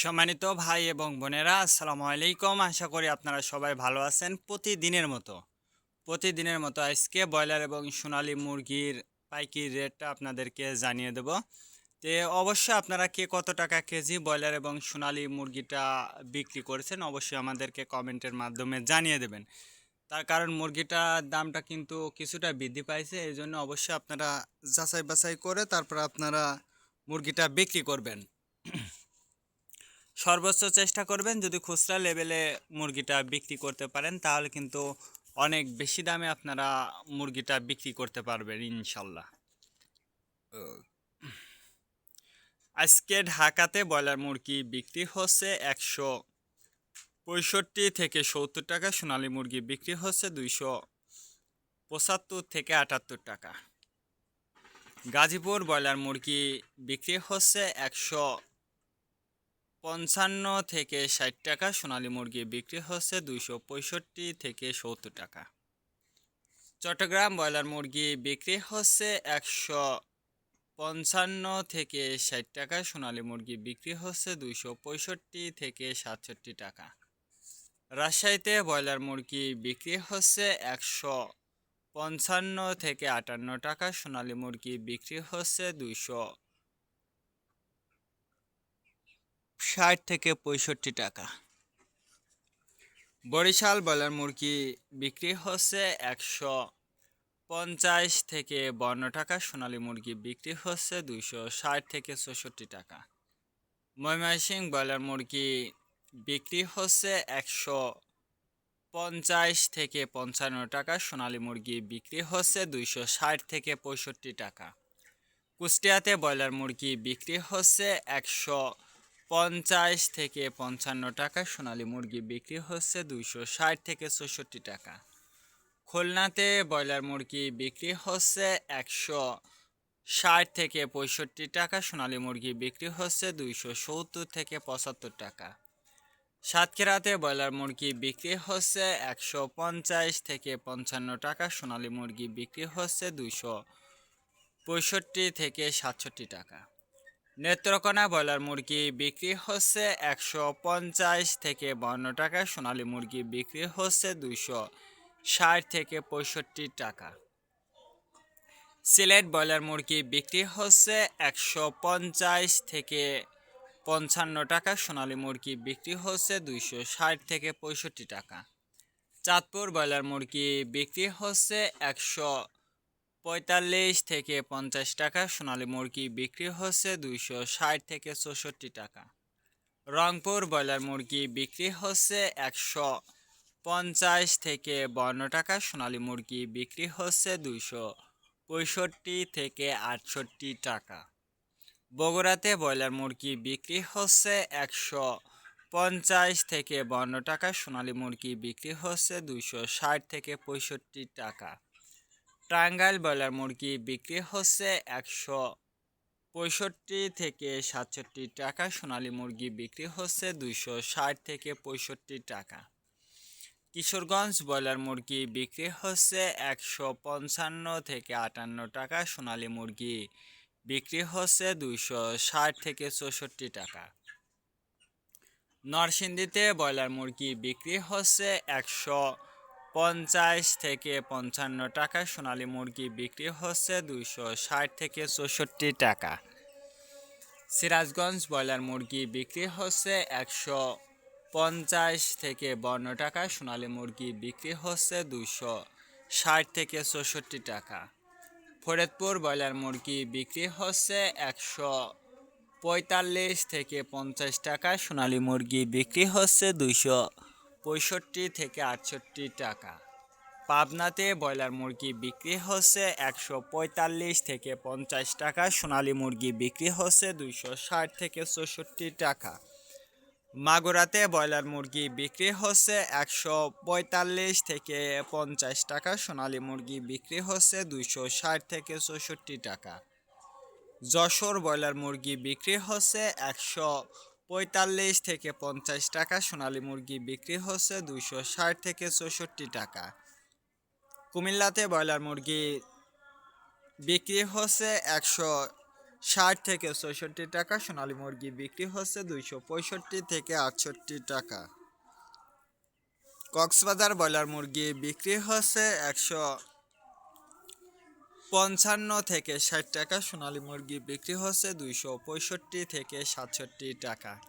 সম্মানিত ভাই এবং বোনেরা, আসসালামু আলাইকুম। আশা করি আপনারা সবাই ভালো আছেন। প্রতিদিনের মতো আজকে ব্রয়লার এবং সোনালী মুরগির পাইকারি রেটটা আপনাদেরকে জানিয়ে দেব। তো অবশ্যই আপনারা কে কত টাকা কেজি ব্রয়লার এবং সোনালী মুরগিটা বিক্রি করেছেন অবশ্যই আমাদেরকে কমেন্টের মাধ্যমে জানিয়ে দেবেন। তার কারণ মুরগিটার দামটা কিন্তু কিছুটা বৃদ্ধি পাইছে, এই জন্য অবশ্যই আপনারা যাচাই বাছাই করে তারপর আপনারা মুরগিটা বিক্রি করবেন। সর্বোচ্চ চেষ্টা করবেন যদি খুচরা লেভেলে মুরগিটা বিক্রি করতে পারেন, তাহলে কিন্তু অনেক বেশি দামে আপনারা মুরগিটা বিক্রি করতে পারবেন ইনশাল্লাহ। আজকে ঢাকাতে ব্রয়লার মুরগি বিক্রি হচ্ছে 165 থেকে 70 টাকা, সোনালী মুরগি বিক্রি হচ্ছে 275 থেকে 78 টাকা। গাজীপুর ব্রয়লার মুরগি বিক্রি হচ্ছে 155 থেকে 60 টাকা, সোনালী মুরগি বিক্রি হচ্ছে 265 থেকে 70 টাকা। চট্টগ্রাম ব্রয়লার মুরগি বিক্রি হচ্ছে 155 থেকে 60 টাকা, সোনালী মুরগি বিক্রি হচ্ছে 265 থেকে 67 টাকা। রাজশাহীতে ব্রয়লার মুরগি বিক্রি হচ্ছে 155 থেকে 58 টাকা, সোনালী মুরগি বিক্রি হচ্ছে 260 থেকে 65 টাকা। বরিশাল ব্রয়লার মুরগি বিক্রি হচ্ছে 150 থেকে 52 টাকা, সোনালী মুরগি বিক্রি হচ্ছে 260 থেকে 64 টাকা। ময়মনসিংহ ব্রয়লার মুরগি বিক্রি হচ্ছে 150 থেকে 55 টাকা, সোনালী মুরগি বিক্রি হচ্ছে 260 থেকে 65 টাকা। কুষ্টিয়াতে ব্রয়লার মুরগি বিক্রি হচ্ছে 150 থেকে 55 টাকা, সোনালী মুরগি বিক্রি হচ্ছে 260 থেকে 64 টাকা। খুলনাতে ব্রয়লার মুরগি বিক্রি হচ্ছে 160 থেকে 65 টাকা, সোনালী মুরগি বিক্রি হচ্ছে 270 থেকে 75 টাকা। সাতক্ষীরাতে ব্রয়লার মুরগি বিক্রি হচ্ছে 150 থেকে 55 টাকা, সোনালী মুরগি বিক্রি হচ্ছে 265 থেকে 67 টাকা। নেত্রকোনা ব্রয়লার মুরগি বিক্রি হচ্ছে 150 থেকে 52 টাকা, সোনালী মুরগি বিক্রি হচ্ছে 260 থেকে 65 টাকা। সিলেট ব্রয়লার মুরগি বিক্রি হচ্ছে 150 থেকে 55 টাকা, সোনালী মুরগি বিক্রি হচ্ছে 260 থেকে 65 টাকা। চাঁদপুর ব্রয়লার মুরগি বিক্রি হচ্ছে 145 থেকে 50 টাকা, সোনালী মুরগি বিক্রি হচ্ছে 260 থেকে 64 টাকা। রংপুর ব্রয়লার মুরগি বিক্রি হচ্ছে 150 থেকে 52 টাকা, সোনালী মুরগি বিক্রি হচ্ছে 265 থেকে 68 টাকা। বগুড়াতে ব্রয়লার মুরগি বিক্রি হচ্ছে 150 থেকে 52 টাকা, সোনালী মুরগি বিক্রি হচ্ছে 260 থেকে 65 টাকা। টাঙ্গাইল ব্রয়লার মুরগি বিক্রি হচ্ছে 165 থেকে 67 টাকা, সোনালী মুরগি বিক্রি হচ্ছে 260 থেকে 65 টাকা। কিশোরগঞ্জ ব্রয়লার মুরগি বিক্রি হচ্ছে 155 থেকে 58 টাকা, সোনালী মুরগি বিক্রি হচ্ছে 260 থেকে 64 টাকা। নরসিংদীতে ব্রয়লার মুরগি বিক্রি হচ্ছে 150 থেকে 55 টাকা, সোনালী মুরগি বিক্রি হচ্ছে 260 থেকে 64 টাকা। সিরাজগঞ্জ ব্রয়লার মুরগি বিক্রি হচ্ছে 150 থেকে 52 টাকা, সোনালী মুরগি বিক্রি হচ্ছে 260 থেকে 64 টাকা। ফরিদপুর ব্রয়লার মুরগি বিক্রি হচ্ছে 145 থেকে 50 টাকা, সোনালী মুরগি বিক্রি হচ্ছে 265 থেকে 68 টাকা। পাবনাতে ব্রয়লার মুরগি বিক্রি হচ্ছে 145 থেকে 50 টাকা, সোনালী মুরগি বিক্রি হচ্ছে 260 থেকে 64 টাকা। মাগুরাতে ব্রয়লার মুরগি বিক্রি হচ্ছে 145 থেকে 50 টাকা, সোনালী মুরগি বিক্রি হচ্ছে 260 থেকে 64 টাকা। যশোর ব্রয়লার মুরগি বিক্রি হচ্ছে 145 থেকে 50 টাকা, সোনালী মুরগি বিক্রি হচ্ছে 260 থেকে 64 টাকা। কুমিল্লাতে ব্রয়লার মুরগি বিক্রি হচ্ছে 60 থেকে 64 টাকা। সোনালী মুরগি বিক্রি হচ্ছে 265 থেকে 68 টাকা। কক্সবাজার ব্রয়লার মুরগি বিক্রি হচ্ছে 155 থেকে 60 টাকা। সোনালী মুরগি বিক্রি হচ্ছে 265 থেকে 67 টাকা।